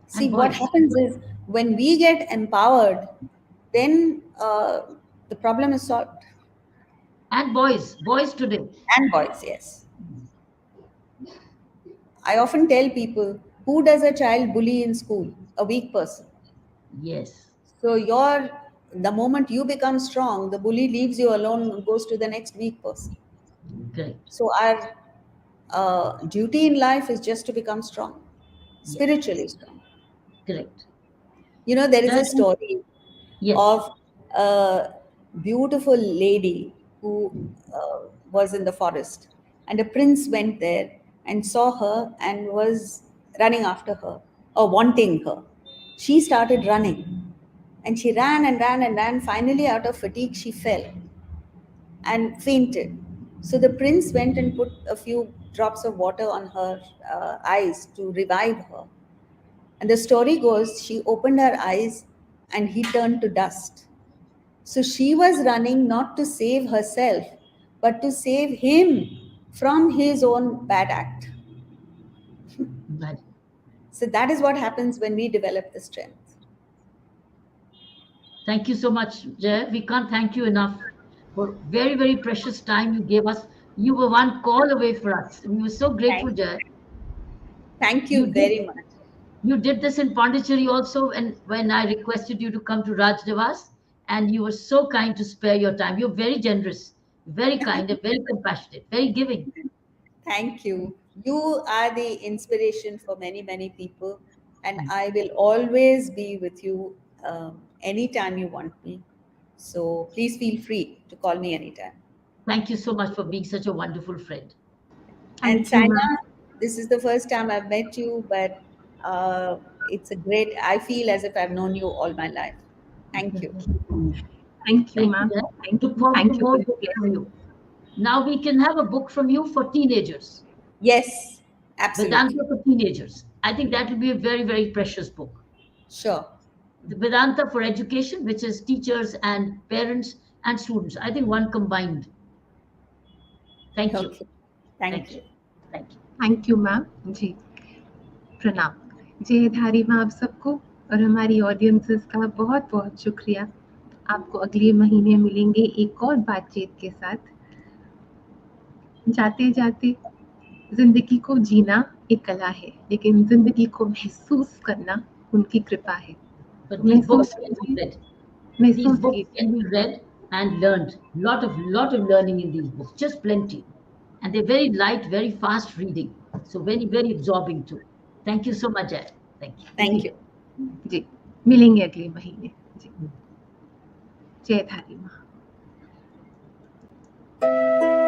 See, And what boys, happens is when we get empowered, then the problem is solved. boys today. And boys, yes. I often tell people, who does a child bully in school? A weak person. Yes, So the moment you become strong, the bully leaves you alone and goes to the next weak person. correct. So our duty in life is just to become strong, Yes, spiritually strong. correct. There is a Then, story yes, of a beautiful lady who was in the forest, and a prince went there and saw her and was running after her or wanting her. She started running, and she ran and ran and ran. Finally, out of fatigue, she fell and fainted. So the prince went and put a few drops of water on her eyes to revive her. And the story goes, she opened her eyes and he turned to dust. So she was running not to save herself, but to save him from his own bad act. imagine. So that is what happens when we develop the strength. Thank you so much, Jay. We can't thank you enough for very, very precious time you gave us. You were one call away for us. We were so grateful, Thank you. Jay. Thank You you did very much. you did this in Pondicherry also, and when I requested you to come to Raj Devas, and you were so kind to spare your time. You're very generous, very kind, and very compassionate, very giving. Thank you. You are the inspiration for many, many people, and Thank I will always be with you anytime you want me. So please feel free to call me anytime. Thank you so much for being such a wonderful friend. Thank you, Sana, ma'am. this is the first time I've met you, but it's a great, I feel as if I've known you all my life. Thank you. Thank you, Thank you, ma'am. Jaya. Thank Look you. forward to Thank you more for this books from blessing. you. Now we can have a book from you for teenagers, Yes, absolutely. Vedanta for teenagers. I think that will be a very, very precious book. Sure. The Vedanta for education, which is teachers and parents and students. I think one combined. Thank you. Okay. Thank Thank you. you. Thank you. Thank you ma'am ji प्रणाम जयधारी माँ आप सबको और हमारी audiences का बहुत बहुत शुक्रिया आपको अगले महीने मिलेंगे एक और बातचीत के साथ जाते जाते जिंदगी को जीना एक कला है लेकिन जिंदगी को महसूस करना उनकी कृपा है But these books महसूस can be कीजिए read. These महसूस books कीजिए can be read and learned. Lot of learning in these books, just plenty. And they're very light, very fast reading. So very, very absorbing too. Thank you so much, Jay. Thank Thank you. जी मिलेंगे अगले महीने जी जय धारी माँ you.